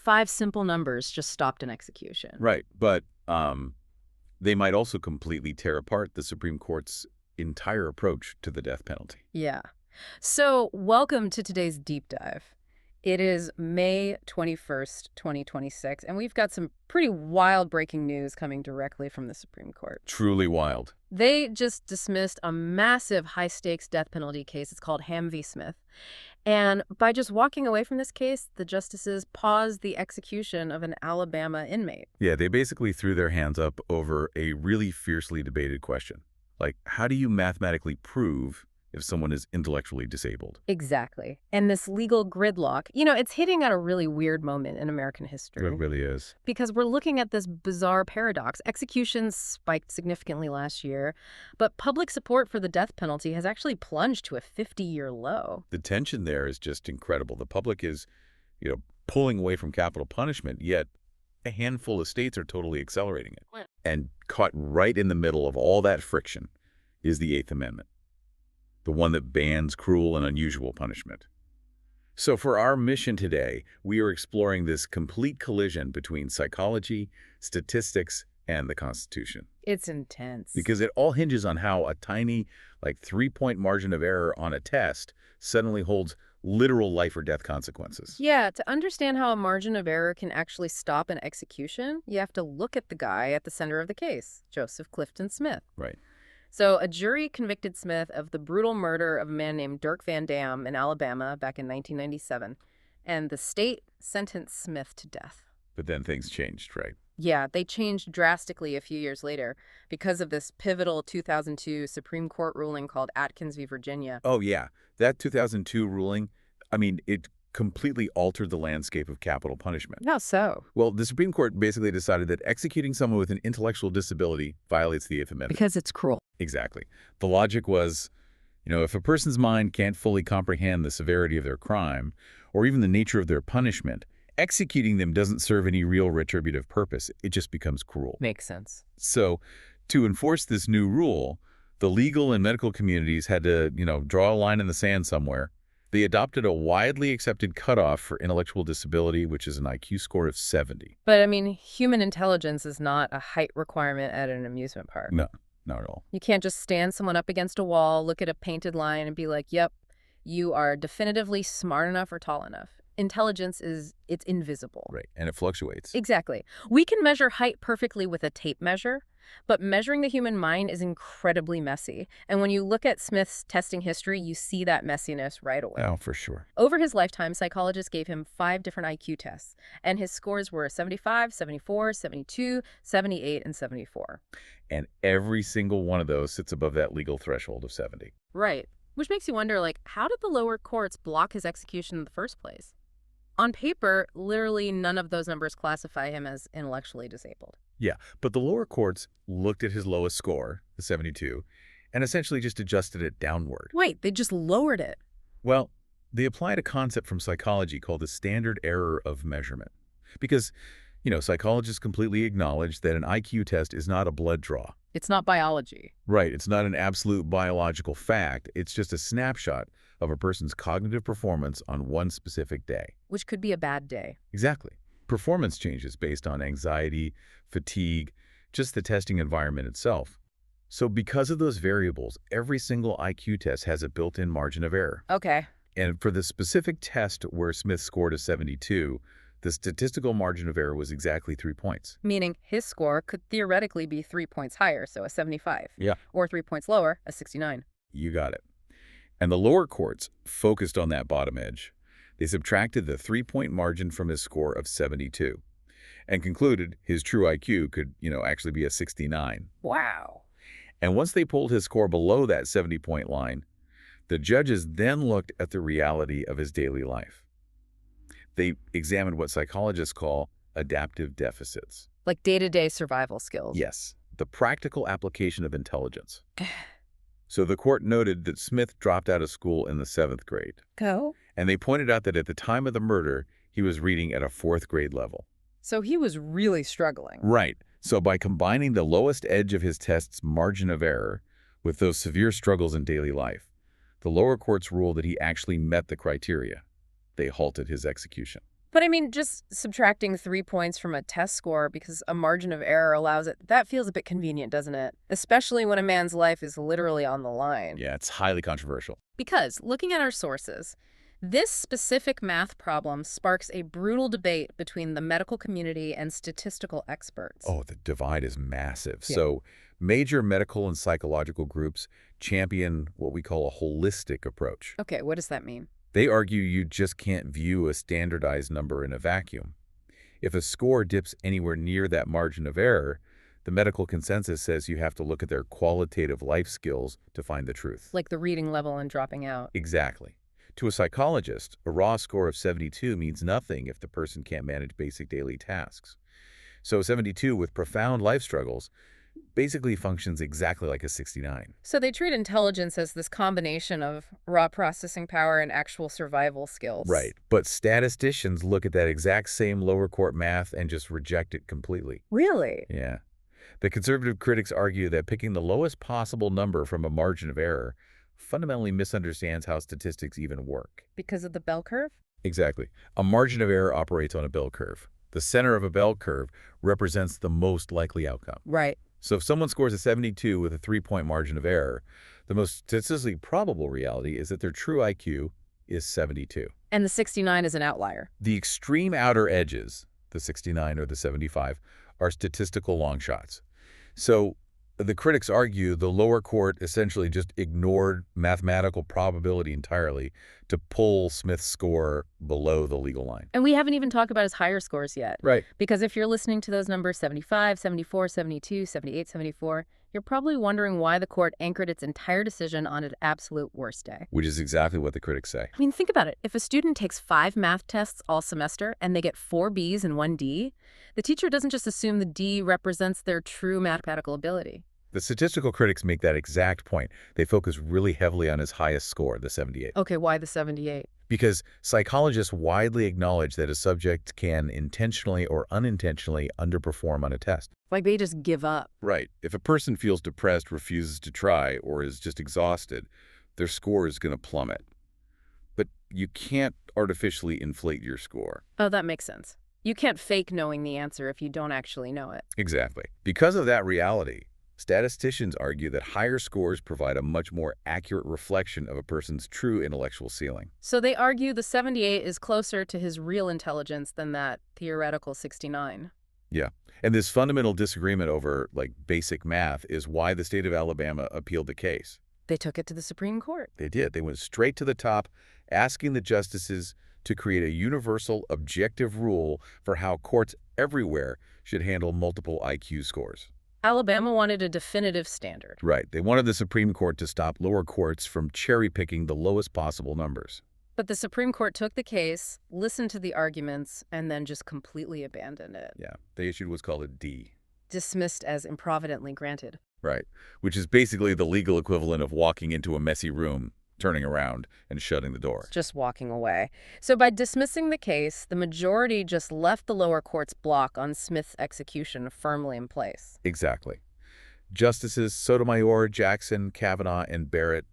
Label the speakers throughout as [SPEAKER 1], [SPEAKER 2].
[SPEAKER 1] 5 simple numbers just stopped an execution.
[SPEAKER 2] Right, but they might also completely tear apart the Supreme Court's entire approach to the death penalty.
[SPEAKER 1] Yeah. So welcome to today's deep dive. It is May 21st, 2026, and we've got some pretty wild breaking news coming directly from the Supreme Court.
[SPEAKER 2] Truly wild.
[SPEAKER 1] They just dismissed a massive high-stakes death penalty case. It's called Hamm v. Smith. And by just walking away from this case, the justices paused the execution of an Alabama inmate.
[SPEAKER 2] Yeah, they basically threw their hands up over a really fiercely debated question. Like, how do you mathematically prove if someone is intellectually disabled?
[SPEAKER 1] Exactly. And this legal gridlock, it's hitting at a really weird moment in American history.
[SPEAKER 2] It really is.
[SPEAKER 1] Because we're looking at this bizarre paradox. Executions spiked significantly last year, but public support for the death penalty has actually plunged to a 50-year low.
[SPEAKER 2] The tension there is just incredible. The public is, pulling away from capital punishment, yet a handful of states are totally accelerating it.
[SPEAKER 1] What?
[SPEAKER 2] And caught right in the middle of all that friction is the Eighth Amendment, the one that bans cruel and unusual punishment. So for our mission today, we are exploring this complete collision between psychology, statistics, and the Constitution.
[SPEAKER 1] It's intense.
[SPEAKER 2] Because it all hinges on how a tiny, 3-point margin of error on a test suddenly holds literal life or death consequences.
[SPEAKER 1] Yeah, to understand how a margin of error can actually stop an execution, you have to look at the guy at the center of the case, Joseph Clifton Smith.
[SPEAKER 2] Right.
[SPEAKER 1] So a jury convicted Smith of the brutal murder of a man named Durk Van Dam in Alabama back in 1997, and the state sentenced Smith to death.
[SPEAKER 2] But then things changed, right?
[SPEAKER 1] Yeah, they changed drastically a few years later because of this pivotal 2002 Supreme Court ruling called Atkins v. Virginia.
[SPEAKER 2] Oh, yeah. That 2002 ruling, it completely altered the landscape of capital punishment.
[SPEAKER 1] How so?
[SPEAKER 2] Well, the Supreme Court basically decided that executing someone with an intellectual disability violates the Eighth Amendment.
[SPEAKER 1] Because it's cruel.
[SPEAKER 2] Exactly. The logic was, if a person's mind can't fully comprehend the severity of their crime or even the nature of their punishment, executing them doesn't serve any real retributive purpose. It just becomes cruel.
[SPEAKER 1] Makes sense.
[SPEAKER 2] So to enforce this new rule, the legal and medical communities had to, draw a line in the sand somewhere. They adopted a widely accepted cutoff for intellectual disability, which is an IQ score of 70.
[SPEAKER 1] But, human intelligence is not a height requirement at an amusement park.
[SPEAKER 2] No, not at all.
[SPEAKER 1] You can't just stand someone up against a wall, look at a painted line, and be like, yep, you are definitively smart enough or tall enough. Intelligence it's invisible.
[SPEAKER 2] Right, and it fluctuates.
[SPEAKER 1] Exactly. We can measure height perfectly with a tape measure, but measuring the human mind is incredibly messy. And when you look at Smith's testing history, you see that messiness right away.
[SPEAKER 2] Oh, for sure.
[SPEAKER 1] Over his lifetime, psychologists gave him 5 different IQ tests, and his scores were 75, 74, 72, 78, and 74.
[SPEAKER 2] And every single one of those sits above that legal threshold of 70.
[SPEAKER 1] Right. Which makes you wonder, how did the lower courts block his execution in the first place? On paper, literally none of those numbers classify him as intellectually disabled.
[SPEAKER 2] Yeah, but the lower courts looked at his lowest score, the 72, and essentially just adjusted it downward.
[SPEAKER 1] Wait, they just lowered it?
[SPEAKER 2] Well, they applied a concept from psychology called the standard error of measurement. Because, psychologists completely acknowledge that an IQ test is not a blood draw.
[SPEAKER 1] It's not biology.
[SPEAKER 2] Right, it's not an absolute biological fact. It's just a snapshot of a person's cognitive performance on one specific day.
[SPEAKER 1] Which could be a bad day.
[SPEAKER 2] Exactly. Performance changes based on anxiety, fatigue, just the testing environment itself. So because of those variables, every single IQ test has a built-in margin of error.
[SPEAKER 1] Okay.
[SPEAKER 2] And for the specific test where Smith scored a 72, the statistical margin of error was exactly 3 points.
[SPEAKER 1] Meaning his score could theoretically be 3 points higher, so a 75.
[SPEAKER 2] Yeah.
[SPEAKER 1] Or 3 points lower, a 69.
[SPEAKER 2] You got it. And the lower courts focused on that bottom edge. They subtracted the 3-point margin from his score of 72 and concluded his true IQ could, actually be a 69.
[SPEAKER 1] Wow.
[SPEAKER 2] And once they pulled his score below that 70-point line, the judges then looked at the reality of his daily life. They examined what psychologists call adaptive deficits.
[SPEAKER 1] Like day-to-day survival skills.
[SPEAKER 2] Yes, the practical application of intelligence. So the court noted that Smith dropped out of school in the 7th grade.
[SPEAKER 1] Go.
[SPEAKER 2] And they pointed out that at the time of the murder, he was reading at a 4th grade level.
[SPEAKER 1] So he was really struggling.
[SPEAKER 2] Right. So by combining the lowest edge of his test's margin of error with those severe struggles in daily life, the lower courts ruled that he actually met the criteria. They halted his execution.
[SPEAKER 1] But I mean, just subtracting 3 points from a test score because a margin of error allows it, that feels a bit convenient, doesn't it? Especially when a man's life is literally on the line.
[SPEAKER 2] Yeah, it's highly controversial.
[SPEAKER 1] Because, looking at our sources, this specific math problem sparks a brutal debate between the medical community and statistical experts.
[SPEAKER 2] Oh, the divide is massive.
[SPEAKER 1] Yeah.
[SPEAKER 2] So major medical and psychological groups champion what we call a holistic approach.
[SPEAKER 1] Okay, what does that mean?
[SPEAKER 2] They argue you just can't view a standardized number in a vacuum. If a score dips anywhere near that margin of error, the medical consensus says you have to look at their qualitative life skills to find the truth.
[SPEAKER 1] Like the reading level and dropping out.
[SPEAKER 2] Exactly. To a psychologist, a raw score of 72 means nothing if the person can't manage basic daily tasks. So 72 with profound life struggles basically functions exactly like a 69.
[SPEAKER 1] So they treat intelligence as this combination of raw processing power and actual survival skills.
[SPEAKER 2] Right. But statisticians look at that exact same lower court math and just reject it completely.
[SPEAKER 1] Really?
[SPEAKER 2] Yeah. The conservative critics argue that picking the lowest possible number from a margin of error fundamentally misunderstands how statistics even work.
[SPEAKER 1] Because of the bell curve?
[SPEAKER 2] Exactly. A margin of error operates on a bell curve. The center of a bell curve represents the most likely outcome.
[SPEAKER 1] Right.
[SPEAKER 2] So if someone scores a 72 with a 3-point margin of error, the most statistically probable reality is that their true IQ is 72.
[SPEAKER 1] And the 69 is an outlier.
[SPEAKER 2] The extreme outer edges, the 69 or the 75, are statistical long shots. So the critics argue the lower court essentially just ignored mathematical probability entirely to pull Smith's score below the legal line.
[SPEAKER 1] And we haven't even talked about his higher scores yet.
[SPEAKER 2] Right.
[SPEAKER 1] Because if you're listening to those numbers 75, 74, 72, 78, 74, you're probably wondering why the court anchored its entire decision on an absolute worst day.
[SPEAKER 2] Which is exactly what the critics say.
[SPEAKER 1] I mean, think about it. If a student takes 5 math tests all semester and they get 4 Bs and 1 D, the teacher doesn't just assume the D represents their true mathematical ability.
[SPEAKER 2] The statistical critics make that exact point. They focus really heavily on his highest score, the 78.
[SPEAKER 1] Okay, why the 78?
[SPEAKER 2] Because psychologists widely acknowledge that a subject can intentionally or unintentionally underperform on a test.
[SPEAKER 1] Like they just give up.
[SPEAKER 2] Right. If a person feels depressed, refuses to try, or is just exhausted, their score is going to plummet. But you can't artificially inflate your score.
[SPEAKER 1] Oh, that makes sense. You can't fake knowing the answer if you don't actually know it.
[SPEAKER 2] Exactly. Because of that reality, statisticians argue that higher scores provide a much more accurate reflection of a person's true intellectual ceiling.
[SPEAKER 1] So they argue the 78 is closer to his real intelligence than that theoretical 69.
[SPEAKER 2] Yeah. And this fundamental disagreement over, basic math is why the state of Alabama appealed the case.
[SPEAKER 1] They took it to the Supreme Court.
[SPEAKER 2] They did. They went straight to the top, asking the justices to create a universal, objective rule for how courts everywhere should handle multiple IQ scores.
[SPEAKER 1] Alabama wanted a definitive standard.
[SPEAKER 2] Right. They wanted the Supreme Court to stop lower courts from cherry-picking the lowest possible numbers.
[SPEAKER 1] But the Supreme Court took the case, listened to the arguments, and then just completely abandoned it.
[SPEAKER 2] Yeah. They issued what's called a D.
[SPEAKER 1] Dismissed as improvidently granted.
[SPEAKER 2] Right. Which is basically the legal equivalent of walking into a messy room, turning around, and shutting the door.
[SPEAKER 1] Just walking away. So by dismissing the case, the majority just left the lower court's block on Smith's execution firmly in place.
[SPEAKER 2] Exactly. Justices Sotomayor, Jackson, Kavanaugh, and Barrett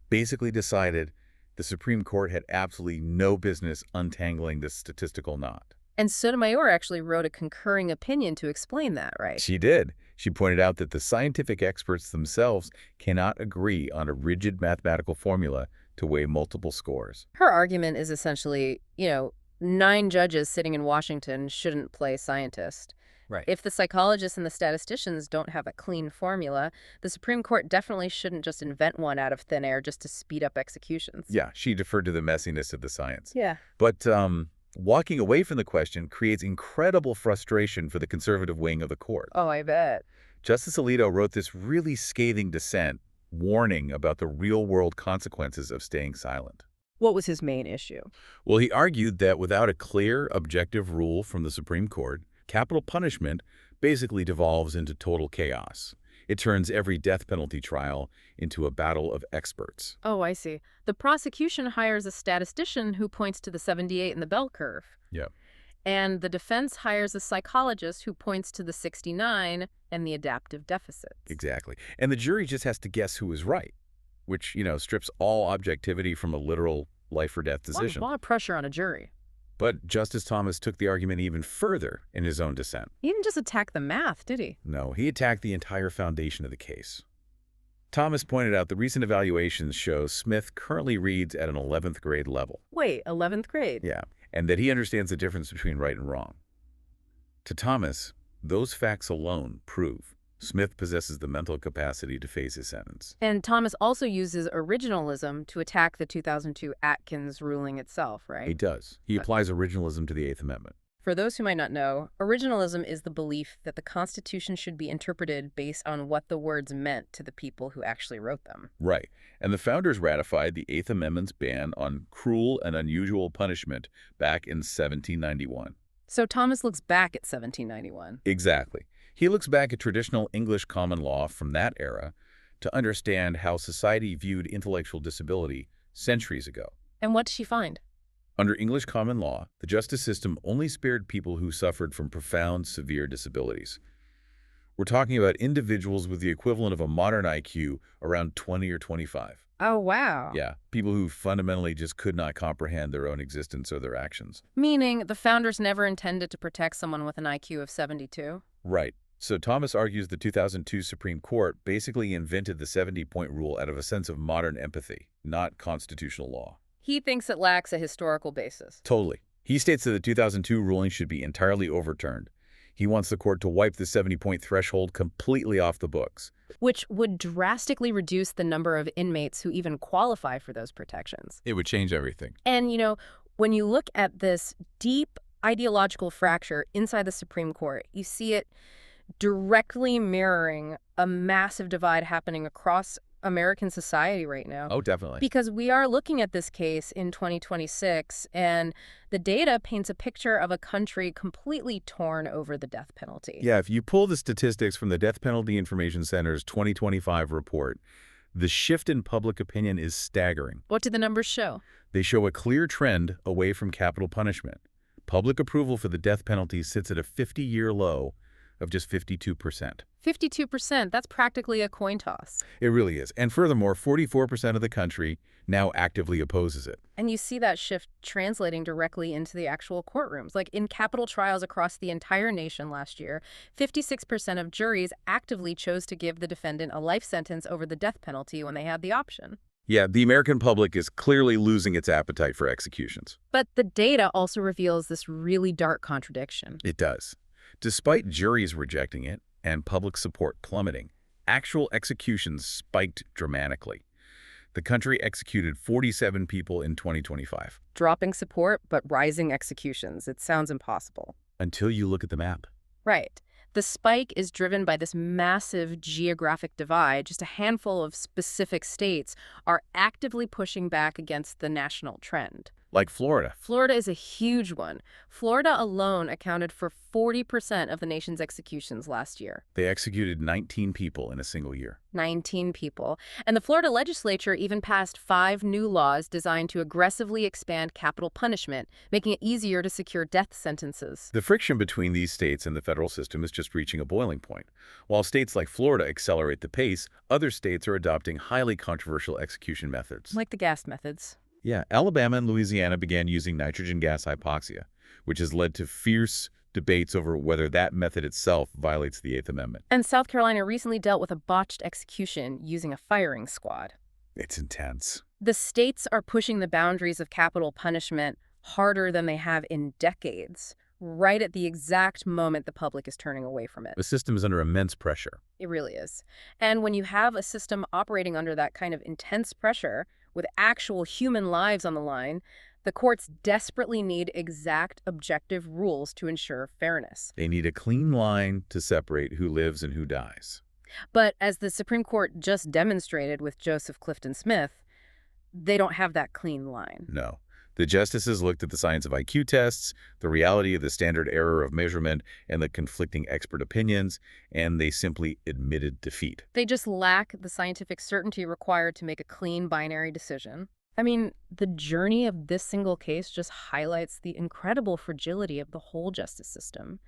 [SPEAKER 2] basically decided the Supreme Court had absolutely no business untangling this statistical knot.
[SPEAKER 1] And Sotomayor actually wrote a concurring opinion to explain that, right?
[SPEAKER 2] She did. She pointed out that the scientific experts themselves cannot agree on a rigid mathematical formula to weigh multiple scores.
[SPEAKER 1] Her argument is essentially, 9 judges sitting in Washington shouldn't play scientist.
[SPEAKER 2] Right.
[SPEAKER 1] If the psychologists and the statisticians don't have a clean formula, the Supreme Court definitely shouldn't just invent one out of thin air just to speed up executions.
[SPEAKER 2] Yeah, she deferred to the messiness of the science.
[SPEAKER 1] Yeah.
[SPEAKER 2] But walking away from the question creates incredible frustration for the conservative wing of the court.
[SPEAKER 1] Oh, I bet.
[SPEAKER 2] Justice Alito wrote this really scathing dissent, warning about the real-world consequences of staying silent.
[SPEAKER 1] What was his main issue?
[SPEAKER 2] Well, he argued that without a clear, objective rule from the Supreme Court, capital punishment basically devolves into total chaos. It turns every death penalty trial into a battle of experts.
[SPEAKER 1] Oh, I see. The prosecution hires a statistician who points to the 78 in the bell curve.
[SPEAKER 2] Yeah.
[SPEAKER 1] And the defense hires a psychologist who points to the 69 and the adaptive deficits.
[SPEAKER 2] Exactly. And the jury just has to guess who is right, which, strips all objectivity from a literal life-or-death decision.
[SPEAKER 1] A lot of pressure on a jury.
[SPEAKER 2] But Justice Thomas took the argument even further in his own dissent.
[SPEAKER 1] He didn't just attack the math, did he?
[SPEAKER 2] No, he attacked the entire foundation of the case. Thomas pointed out the recent evaluations show Smith currently reads at an 11th grade level.
[SPEAKER 1] Wait, 11th grade?
[SPEAKER 2] Yeah, and that he understands the difference between right and wrong. To Thomas, those facts alone prove Smith possesses the mental capacity to face his sentence.
[SPEAKER 1] And Thomas also uses originalism to attack the 2002 Atkins ruling itself, right?
[SPEAKER 2] He does. He applies originalism to the Eighth Amendment.
[SPEAKER 1] For those who might not know, originalism is the belief that the Constitution should be interpreted based on what the words meant to the people who actually wrote them.
[SPEAKER 2] Right. And the founders ratified the Eighth Amendment's ban on cruel and unusual punishment back in 1791.
[SPEAKER 1] So Thomas looks back at 1791.
[SPEAKER 2] Exactly. He looks back at traditional English common law from that era to understand how society viewed intellectual disability centuries ago.
[SPEAKER 1] And what did she find?
[SPEAKER 2] Under English common law, the justice system only spared people who suffered from profound, severe disabilities. We're talking about individuals with the equivalent of a modern IQ around 20 or 25.
[SPEAKER 1] Oh, wow.
[SPEAKER 2] Yeah, people who fundamentally just could not comprehend their own existence or their actions.
[SPEAKER 1] Meaning the founders never intended to protect someone with an IQ of 72?
[SPEAKER 2] Right. So Thomas argues the 2002 Supreme Court basically invented the 70-point rule out of a sense of modern empathy, not constitutional law.
[SPEAKER 1] He thinks it lacks a historical basis.
[SPEAKER 2] Totally. He states that the 2002 ruling should be entirely overturned. He wants the court to wipe the 70-point threshold completely off the books.
[SPEAKER 1] Which would drastically reduce the number of inmates who even qualify for those protections.
[SPEAKER 2] It would change everything.
[SPEAKER 1] And, when you look at this deep ideological fracture inside the Supreme Court, you see it directly mirroring a massive divide happening across American society right now.
[SPEAKER 2] Oh, definitely.
[SPEAKER 1] Because we are looking at this case in 2026, and the data paints a picture of a country completely torn over the death penalty.
[SPEAKER 2] Yeah, if you pull the statistics from the Death Penalty Information Center's 2025 report, the shift in public opinion is staggering.
[SPEAKER 1] What do the numbers show?
[SPEAKER 2] They show a clear trend away from capital punishment. Public approval for the death penalty sits at a 50-year low of just 52%.
[SPEAKER 1] 52%, that's practically a coin toss.
[SPEAKER 2] It really is. And furthermore, 44% of the country now actively opposes it.
[SPEAKER 1] And you see that shift translating directly into the actual courtrooms. Like in capital trials across the entire nation last year, 56% of juries actively chose to give the defendant a life sentence over the death penalty when they had the option.
[SPEAKER 2] Yeah, the American public is clearly losing its appetite for executions.
[SPEAKER 1] But the data also reveals this really dark contradiction.
[SPEAKER 2] It does. Despite juries rejecting it and public support plummeting, actual executions spiked dramatically. The country executed 47 people in 2025.
[SPEAKER 1] Dropping support, but rising executions. It sounds impossible.
[SPEAKER 2] Until you look at the map.
[SPEAKER 1] Right. The spike is driven by this massive geographic divide. Just a handful of specific states are actively pushing back against the national trend.
[SPEAKER 2] Like Florida.
[SPEAKER 1] Florida is a huge one. Florida alone accounted for 40% of the nation's executions last year.
[SPEAKER 2] They executed 19 people in a single year.
[SPEAKER 1] 19 people. And the Florida legislature even passed 5 new laws designed to aggressively expand capital punishment, making it easier to secure death sentences.
[SPEAKER 2] The friction between these states and the federal system is just reaching a boiling point. While states like Florida accelerate the pace, other states are adopting highly controversial execution methods.
[SPEAKER 1] Like the gas methods.
[SPEAKER 2] Yeah, Alabama and Louisiana began using nitrogen gas hypoxia, which has led to fierce debates over whether that method itself violates the Eighth Amendment.
[SPEAKER 1] And South Carolina recently dealt with a botched execution using a firing squad.
[SPEAKER 2] It's intense.
[SPEAKER 1] The states are pushing the boundaries of capital punishment harder than they have in decades, right at the exact moment the public is turning away from it.
[SPEAKER 2] The system is under immense pressure.
[SPEAKER 1] It really is. And when you have a system operating under that kind of intense pressure, with actual human lives on the line, the courts desperately need exact, objective rules to ensure fairness.
[SPEAKER 2] They need a clean line to separate who lives and who dies.
[SPEAKER 1] But as the Supreme Court just demonstrated with Joseph Clifton Smith, they don't have that clean line.
[SPEAKER 2] No. The justices looked at the science of IQ tests, the reality of the standard error of measurement, and the conflicting expert opinions, and they simply admitted defeat.
[SPEAKER 1] They just lack the scientific certainty required to make a clean binary decision. I mean, the journey of this single case just highlights the incredible fragility of the whole justice system.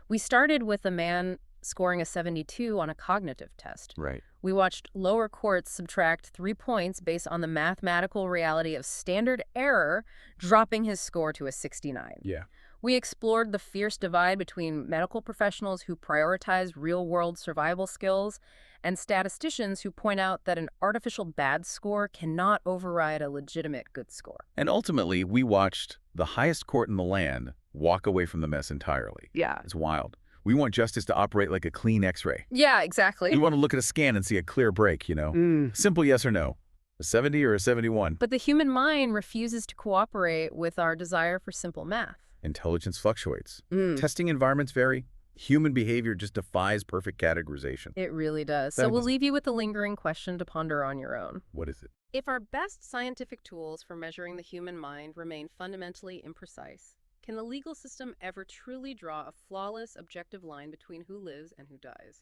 [SPEAKER 1] We started with a man scoring a 72 on a cognitive test.
[SPEAKER 2] Right.
[SPEAKER 1] We watched lower courts subtract 3 points based on the mathematical reality of standard error, dropping his score to a 69.
[SPEAKER 2] Yeah.
[SPEAKER 1] We explored the fierce divide between medical professionals who prioritize real-world survival skills and statisticians who point out that an artificial bad score cannot override a legitimate good score.
[SPEAKER 2] And ultimately, we watched the highest court in the land walk away from the mess entirely.
[SPEAKER 1] Yeah.
[SPEAKER 2] It's wild. We want justice to operate like a clean X-ray.
[SPEAKER 1] Yeah, exactly.
[SPEAKER 2] We want to look at a scan and see a clear break, you know? Simple yes or no. A 70 or a 71.
[SPEAKER 1] But the human mind refuses to cooperate with our desire for simple math.
[SPEAKER 2] Intelligence fluctuates. Testing environments vary. Human behavior just defies perfect categorization.
[SPEAKER 1] It really does. So we'll leave you with a lingering question to ponder on your own.
[SPEAKER 2] What is it?
[SPEAKER 1] If our best scientific tools for measuring the human mind remain fundamentally imprecise, can the legal system ever truly draw a flawless, objective line between who lives and who dies?